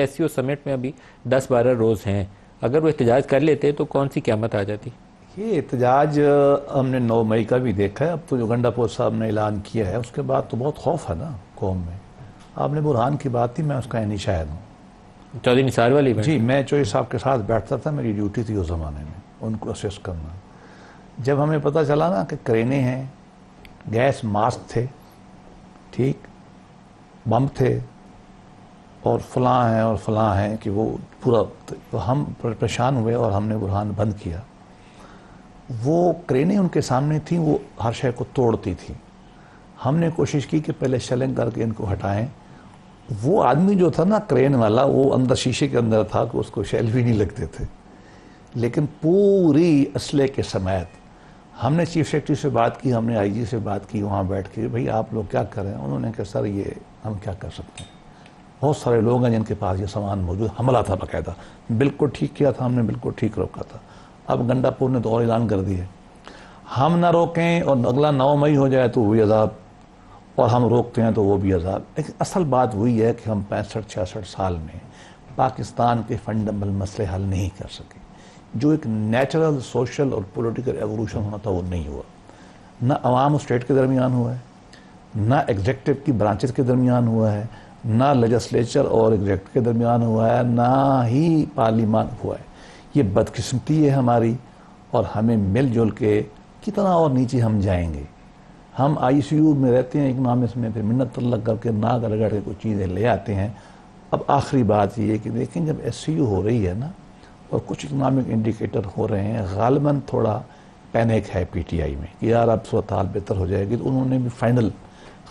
SCO سمٹ میں ابھی 10-12 روز ہیں، اگر وہ احتجاج کر لیتے تو کون سی قیامت آ جاتی؟ یہ احتجاج ہم نے 9 مئی کا بھی دیکھا ہے. اب تو جو گنڈاپور صاحب نے اعلان کیا ہے اس کے بعد تو بہت خوف ہے نا قوم میں. آپ نے برہان کی بات تھی، میں اس کا عینی شاہد ہوں. چودھری نثار والی بات؟ جی، میں چوہدری صاحب کے ساتھ بیٹھتا تھا، میری ڈیوٹی تھی اس زمانے میں ان کو اسسٹ کرنا. جب ہمیں پتہ چلا نا کہ کرینے ہیں، گیس ماسک تھے، ٹھیک، بم تھے اور فلاں ہیں اور فلاں ہیں کہ وہ پورا، تو ہم پریشان ہوئے اور ہم نے برہان بند کیا. وہ کرینے ان کے سامنے تھیں، وہ ہر شے کو توڑتی تھیں. ہم نے کوشش کی کہ پہلے شیلنگ کر کے ان کو ہٹائیں. وہ آدمی جو تھا نا کرین والا، وہ اندر شیشے کے اندر تھا کہ اس کو شیل بھی نہیں لگتے تھے. لیکن پوری اسلحے کے سمیت ہم نے چیف سیکرٹری سے بات کی، ہم نے IG سے بات کی وہاں بیٹھ کے، بھئی آپ لوگ کیا کریں؟ انہوں نے کہا سر یہ ہم کیا کر سکتے ہیں، بہت سارے لوگ ہیں جن کے پاس یہ سامان موجود. حملہ تھا باقاعدہ، بالکل ٹھیک کیا تھا ہم نے، بالکل ٹھیک روکا تھا. اب گنڈاپور نے تو اور اعلان کر دیا، ہم نہ روکیں اور اگلا 9 مئی ہو جائے تو وہی عذاب، اور ہم روکتے ہیں تو وہ بھی عذاب. لیکن اصل بات وہی ہے کہ ہم 65-66 سال میں پاکستان کے فنڈامنٹل مسئلے حل نہیں کر سکے. جو ایک نیچرل سوشل اور پولیٹیکل ایوولوشن ہونا تھا وہ نہیں ہوا. نہ عوام اور اسٹیٹ کے درمیان ہوا ہے، نہ ایگزیکٹو کی برانچز کے درمیان ہوا ہے، نہ لیجسلیچر اور ایگزیکٹو کے درمیان ہوا ہے، نہ ہی پارلیمان ہوا ہے. یہ بدقسمتی ہے ہماری، اور ہمیں مل جل کے کتنا اور نیچے ہم جائیں گے. ہم ICU میں رہتے ہیں اکنامکس میں، پھر منت اللہ کر کے ناک رگڑ کے کچھ چیزیں لے آتے ہیں. اب آخری بات یہ ہے کہ دیکھیں جب SCO ہو رہی ہے نا اور کچھ اکنامک انڈیکیٹر ہو رہے ہیں، غالباً تھوڑا پینک ہے PTI میں کہ یار اب صورتحال بہتر ہو جائے گی. تو انہوں نے بھی فائنل،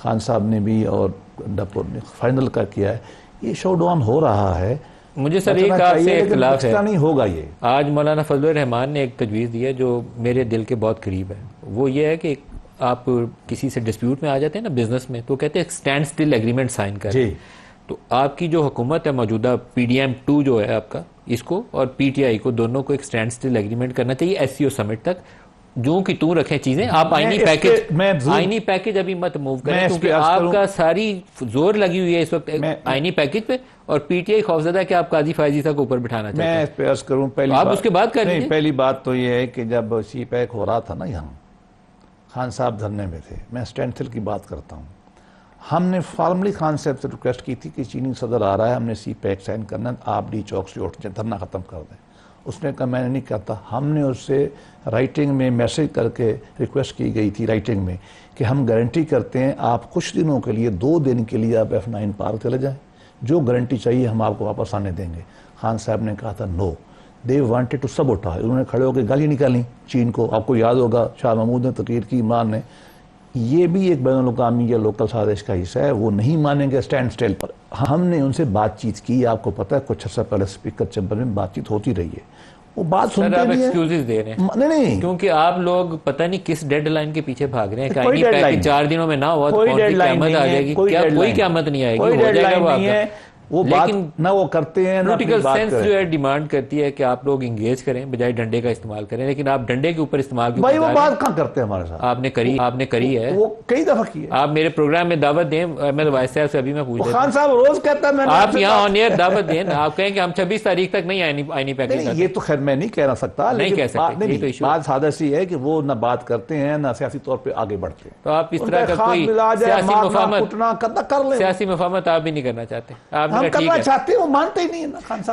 خان صاحب نے بھی اور گنڈاپور نے فائنل کا کیا ہے. یہ شو ڈاؤن ہو رہا ہے. مجھے سر ایک آپ سے اختلاف ہے، نہیں ہوگا. یہ آج مولانا فضل الرحمان نے ایک تجویز دی ہے جو میرے دل کے بہت قریب ہے. وہ یہ ہے کہ آپ کسی سے ڈسپیوٹ میں آ جاتے ہیں نا بزنس میں، تو کہتے ہیں اسٹینڈ اسٹل ایگریمنٹ سائن کر. جی، تو آپ کی جو حکومت ہے موجودہ PDM-2 جو ہے آپ کا، اس کو اور PTI کو دونوں کو ایک اسٹینڈ اسٹل ایگریمنٹ کرنا چاہیے SCO سمٹ تک. جو کہ توں رکھیں چیزیں، آپ آئینی پیکج ابھی مت موو کریں، کیونکہ آپ کا ساری زور لگی ہوئی ہے اس وقت آئینی پیکج پہ، اور PTI خوفزدہ کہ آپ قاضی فائزی صاحب کو اوپر بٹھانا چاہتے ہیں. میں اس پہ عرض کروں، آپ اس کے بعد کر لیجیے. پہلی بات تو یہ ہے کہ جب CPAC ہو رہا تھا نا، یہاں خان صاحب دھرنے میں تھے، میں اسٹینڈ کی بات کرتا ہوں. ہم نے فارملی خان صاحب سے ریکویسٹ کی تھی کہ چینی صدر آ رہا ہے، ہم نے CPAC سائن کرنا ہے، آپ ڈی چوک سے اٹھ جائیں، دھرنا ختم کر دیں. اس نے کہا میں نے نہیں کہتا. ہم نے اس سے رائٹنگ میں میسج کر کے ریکویسٹ کی گئی تھی رائٹنگ میں کہ ہم گارنٹی کرتے ہیں آپ کچھ دنوں کے لیے، 2 دن کے لیے آپ F9 پارک چلے جائیں، جو گارنٹی چاہیے ہم آپ کو واپس آنے دیں گے. خان صاحب نے کہا تھا نو، دے وانٹڈ ٹو سبوٹیج. انہوں نے کھڑے ہو کے گالی نکالی چین کو. آپ کو یاد ہوگا شاہ محمود نے تقریر کی، عمران نے. یہ بھی ایک بین الاقوامی یا لوکل سازش کا حصہ ہے، وہ نہیں مانیں گے اسٹینڈ اسٹل پر. ہم نے ان سے بات چیت کی، آپ کو پتہ ہے کچھ عرصہ پہلے اسپیکر چیمبر میں بات چیت ہوتی رہی ہے. وہ بات سنتے آپ نہیں ہیں. ایکسکیوزز دے رہے ہیں نہیں، کیونکہ آپ لوگ پتہ نہیں کس ڈیڈ لائن کے پیچھے بھاگ رہے ہیں کہ آئینی پیکج 4 دنوں میں نہ ہوا تو کون سی قیامت آ جائے گی. کوئی قیامت نہیں آئے گی، ہو جائے گا وہ آپ کا. وہ بات نہ وہ کرتے ہیں، پولیٹیکل سینس جو ہے ڈیمانڈ کرتی ہے کہ آپ لوگ انگیج کریں بجائے ڈنڈے کا استعمال کریں. لیکن آپ ڈنڈے کے اوپر استعمال کی بھائی وہ بات کہاں کرتے ہیں ہمارے ساتھ. آپ نے کری ہے، وہ کئی دفعہ کی ہے. آپ میرے پروگرام میں دعوت دیں. میں وائس صاحب سے ابھی میں پوچھ رہا ہوں، خان صاحب روز کہتا ہے میں آپ یہاں آن ایئر دعوت دیں، آپ کہیں کہ ہم 26 تاریخ تک نہیں آئینی پیکج. یہ تو خیر میں نہیں کہہ سکتا، نہیں کہہ سکتے. بات سادہ سی ہے کہ وہ نہ بات کرتے ہیں نہ سیاسی طور پہ آگے بڑھتے ہیں. تو آپ اس طرح کا کوئی سیاسی مفاہمت آپ بھی نہیں کرنا چاہتے. ہم کرنا چاہتے ہیں، وہ مانتے ہی نہیں ہے نا خان صاحب.